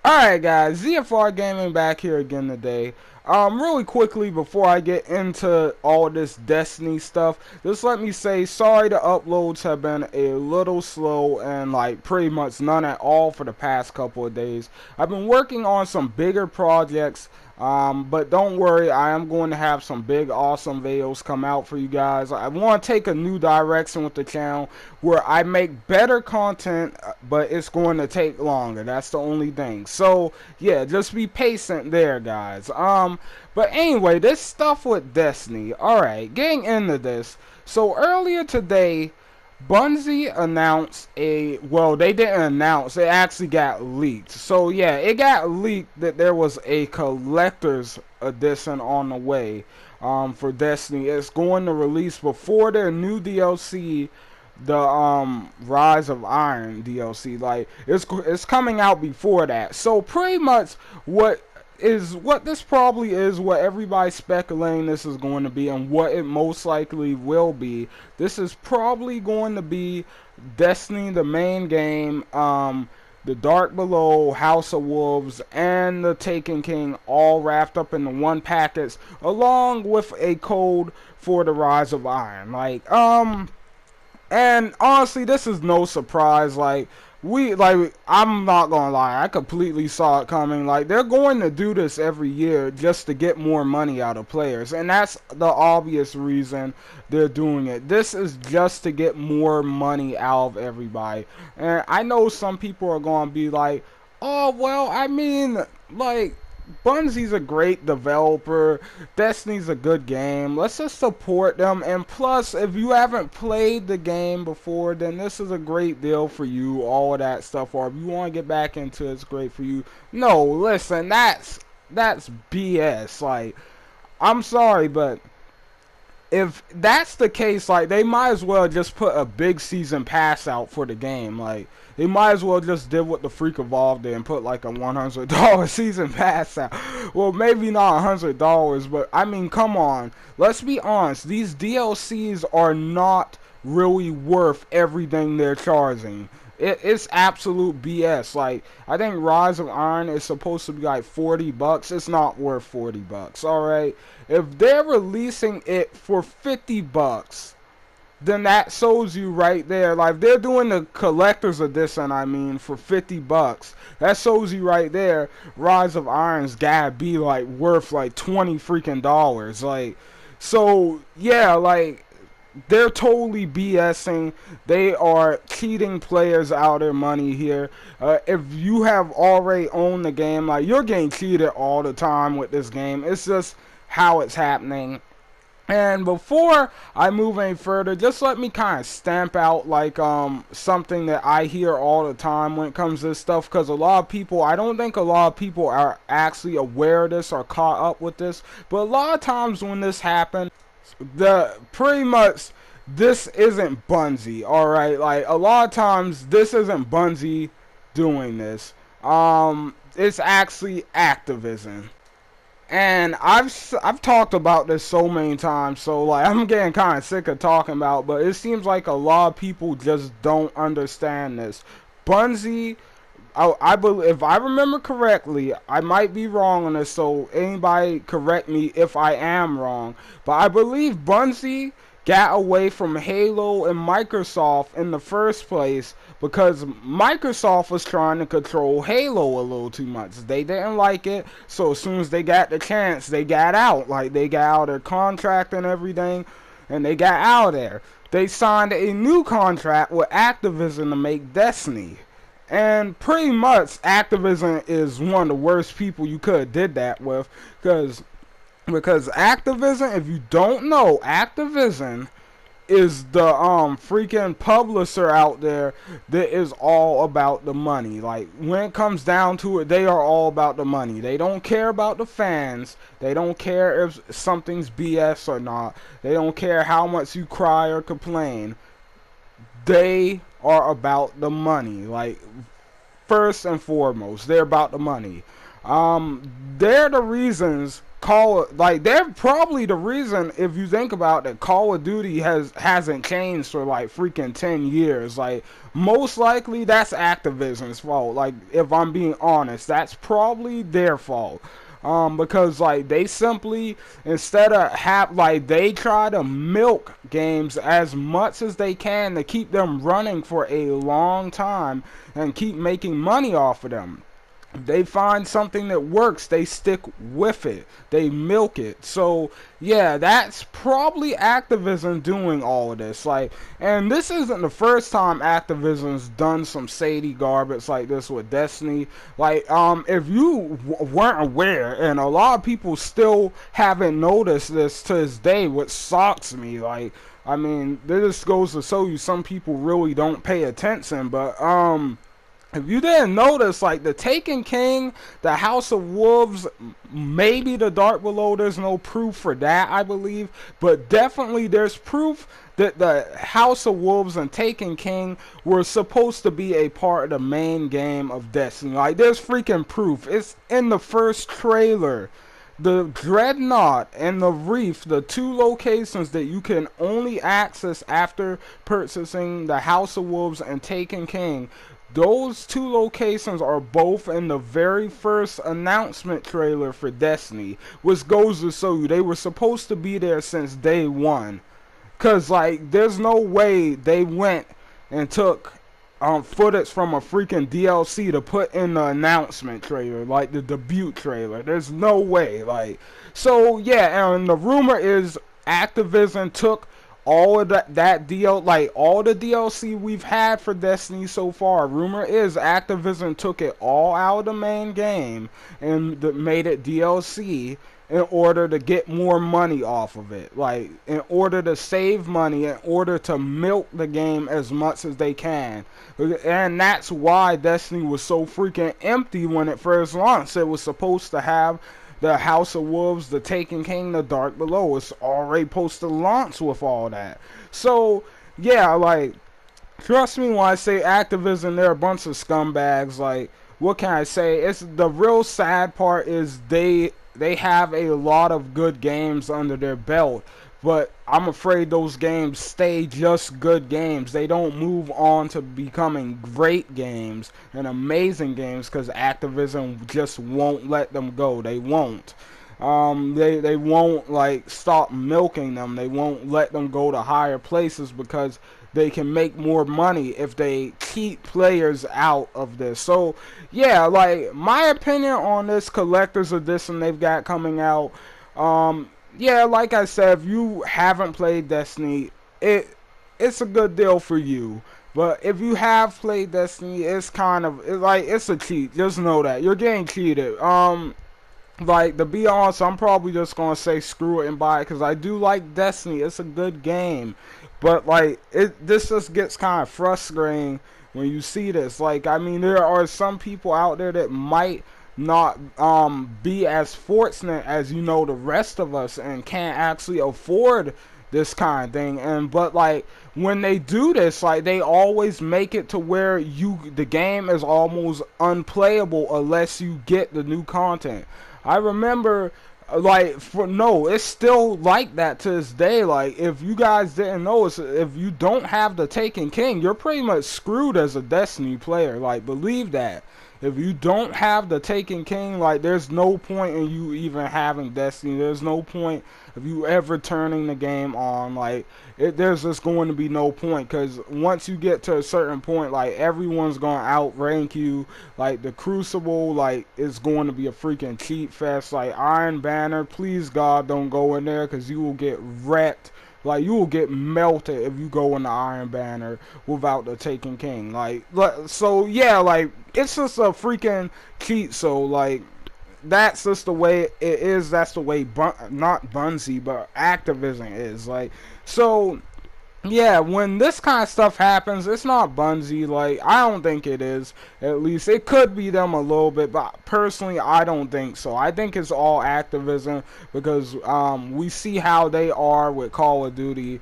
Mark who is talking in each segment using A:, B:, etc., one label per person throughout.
A: Alright guys, ZFR Gaming back here again today. Really quickly before I get into all this Destiny stuff, just let me say sorry the uploads have been a little slow and like pretty much none at all for the past couple of days. I've been working on some bigger projects, but don't worry, I am going to have some big awesome videos come out for you guys. I want to take a new direction with the channel where I make better content, but it's going to take longer. That's the only thing. So yeah, just be patient there, guys. But anyway, this stuff with Destiny. Alright, getting into this. So earlier today, Bungie announced well, they didn't announce, it actually got leaked. So yeah, it got leaked that there was a collector's edition on the way for Destiny. It's going to release before their new DLC, the Rise of Iron DLC. Like it's coming out before that. So pretty much what this probably is, what everybody's speculating this is going to be, and what it most likely will be. This is probably going to be Destiny, the main game, the Dark Below, House of Wolves, and the Taken King all wrapped up into one package, along with a code for the Rise of Iron. And honestly, this is no surprise. I'm not gonna lie, I completely saw it coming. Like, they're going to do this every year just to get more money out of players, and that's the obvious reason they're doing it. This is just to get more money out of everybody. And I know some people are gonna be like, oh well, I mean, like, Bungie's a great developer, Destiny's a good game, let's just support them. And plus, if you haven't played the game before, then this is a great deal for you, all of that stuff. Or if you want to get back into it, it's great for you. No, listen, that's BS. Like, I'm sorry, but if that's the case, like, they might as well just put a big season pass out for the game. Like, they might as well just did what the Freak Evolved did and put like a $100 season pass out. Well, maybe not $100, but I mean, come on. Let's be honest. These DLCs are not really worth everything they're charging. It's absolute BS. Like, I think Rise of Iron is supposed to be like $40. It's not worth $40. All right. If they're releasing it for $50, then that shows you right there. Like, if they're doing the collector's edition, I mean, for $50, that shows you right there. Rise of Iron's gotta be like worth like $20 freaking dollars. Like, so yeah, like, they're totally BSing. They are cheating players out of their money here. If you have already owned the game, like, you're getting cheated all the time with this game. It's just how it's happening. And before I move any further, just let me kind of stamp out like something that I hear all the time when it comes to this stuff, because a lot of people, I don't think a lot of people are actually aware of this or caught up with this, but a lot of times when this happens, pretty much this isn't Bungie. Alright, like, a lot of times this isn't Bungie doing this. It's actually Activision. And I've talked about this so many times, so like, I'm getting kind of sick of talking about, but it seems like a lot of people just don't understand this. Bungie, I believe, if I remember correctly, I might be wrong on this, so anybody correct me if I am wrong, but I believe Bungie got away from Halo and Microsoft in the first place because Microsoft was trying to control Halo a little too much. They didn't like it, so as soon as they got the chance, they got out. Like, they got out of their contract and everything, and they got out of there. They signed a new contract with Activision to make Destiny. And pretty much Activision is one of the worst people you could have did that with, because Activision, if you don't know, Activision is the freaking publisher out there that is all about the money. Like, when it comes down to it, they are all about the money. They don't care about the fans. They don't care if something's BS or not. They don't care how much you cry or complain. They are about the money. Like, first and foremost, they're about the money. They're the reasons they're probably the reason, if you think about it, Call of Duty hasn't changed for like freaking 10 years. Like, most likely that's Activision's fault. Like, if I'm being honest, that's probably their fault. Because like they simply, instead of they try to milk games as much as they can to keep them running for a long time and keep making money off of them. They find something that works, they stick with it, they milk it. So yeah, that's probably Activision doing all of this. Like, and this isn't the first time Activision's done some shady garbage like this with Destiny. Like, if you weren't aware, and a lot of people still haven't noticed this to this day, which shocks me. Like, I mean, this goes to show you some people really don't pay attention. But if you didn't notice, like the Taken King, the House of Wolves, maybe the Dark Below, there's no proof for that, I believe, but definitely there's proof that the House of Wolves and Taken King were supposed to be a part of the main game of Destiny. Like, there's freaking proof. It's in the first trailer. The Dreadnought and the Reef, the two locations that you can only access after purchasing the House of Wolves and Taken King, those two locations are both in the very first announcement trailer for Destiny, which goes to show you they were supposed to be there since day one. Cause like, there's no way they went and took footage from a freaking DLC to put in the announcement trailer, like the debut trailer. There's no way. Like, so yeah, and the rumor is Activision took all of all the DLC we've had for Destiny so far. Rumor is Activision took it all out of the main game and made it DLC in order to get more money off of it. Like, in order to save money, in order to milk the game as much as they can. And that's why Destiny was so freaking empty when it first launched. It was supposed to have the House of Wolves, the Taken King, the Dark Below. It's already supposed to launch with all that. So, yeah, like, trust me when I say Activision, they're a bunch of scumbags. Like, what can I say? It's the real sad part is they have a lot of good games under their belt, but I'm afraid those games stay just good games. They don't move on to becoming great games and amazing games because Activision just won't let them go. They won't. They won't like stop milking them. They won't let them go to higher places because they can make more money if they keep players out of this. So yeah, like, my opinion on this collector's edition they've got coming out, yeah, like I said, if you haven't played Destiny, it's a good deal for you. But if you have played Destiny, it's it's a cheat. Just know that you're getting cheated. Like, to be honest, I'm probably just gonna say screw it and buy it because I do like Destiny. It's a good game, but like, this just gets kind of frustrating when you see this. Like, I mean, there are some people out there that might not be as fortunate as the rest of us and can't actually afford this kind of thing, but like, when they do this, like, they always make it to where the game is almost unplayable unless you get the new content. I remember, like, it's still like that to this day. Like, if you guys didn't know, if you don't have the Taken King, you're pretty much screwed as a Destiny player. Like, believe that. If you don't have the Taken King, like, there's no point in you even having Destiny. There's no point of you ever turning the game on. Like, there's just going to be no point, because once you get to a certain point, like, everyone's going to outrank you. Like, the Crucible, like, is going to be a freaking cheat fest. Like, Iron Banner, please God, don't go in there, because you will get wrecked. Like, you will get melted if you go in the Iron Banner without the Taken King. Like, so yeah, like, it's just a freaking cheat. So, like, that's just the way it is. That's the way, not Bungie, but Activision is. Like, so yeah, when this kind of stuff happens, it's not Bungie. Like, I don't think it is. At least it could be them a little bit, but personally, I don't think so. I think it's all Activision because we see how they are with Call of Duty.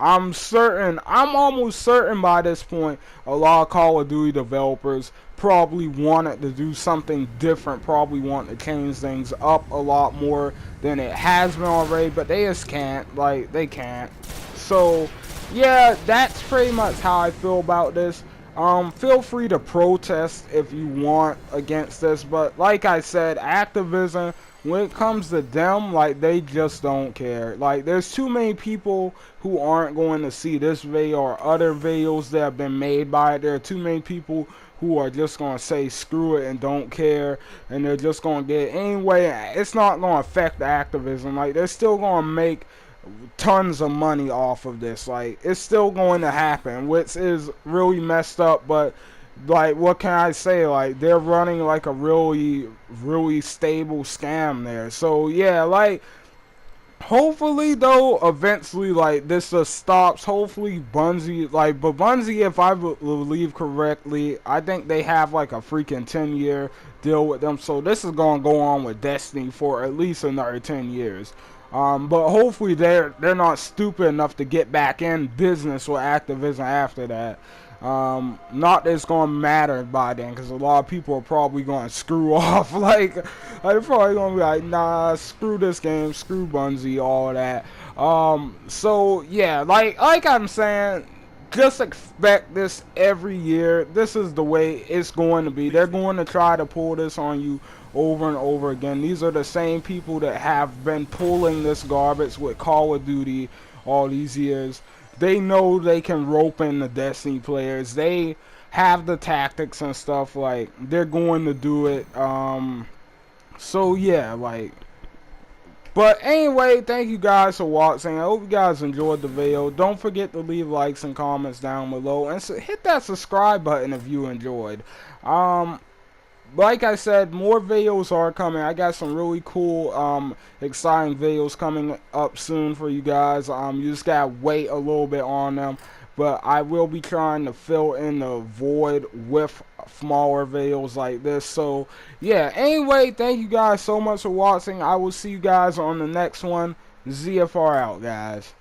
A: I'm almost certain by this point, a lot of Call of Duty developers probably wanted to do something different, probably want to change things up a lot more than it has been already, but they just can't. Like, they can't. So, yeah, that's pretty much how I feel about this. Feel free to protest if you want against this, but like I said, Activision, when it comes to them, like, they just don't care. Like, there's too many people who aren't going to see this video or other videos that have been made by it. There are too many people who are just going to say screw it and don't care, and they're just going to get it anyway. It's not going to affect Activision. Like, they're still going to make tons of money off of this. Like, it's still going to happen, which is really messed up, but like, what can I say? Like, they're running like a really stable scam there. So yeah, like, hopefully though, eventually, like, this just stops. Hopefully Bungie, like, but Bungie, if I believe correctly, I think they have like a freaking 10-year deal with them, so this is gonna go on with Destiny for at least another 10 years. But hopefully they're not stupid enough to get back in business with Activision after that. Not that it's gonna matter by then, because a lot of people are probably gonna screw off. Like, they're probably gonna be like, nah, screw this game, screw Bungie, all that. So yeah, like I'm saying, just expect this every year. This is the way it's going to be. They're going to try to pull this on you over and over again. These are the same people that have been pulling this garbage with Call of Duty all these years. They know they can rope in the Destiny players. They have the tactics and stuff. Like, they're going to do it. So yeah, like, but anyway, thank you guys for watching. I hope you guys enjoyed the video. Don't forget to leave likes and comments down below, and hit that subscribe button if you enjoyed. Like I said, more videos are coming. I got some really cool, exciting videos coming up soon for you guys. You just gotta wait a little bit on them, but I will be trying to fill in the void with smaller videos like this. So yeah, anyway, thank you guys so much for watching. I will see you guys on the next one. ZFR out, guys.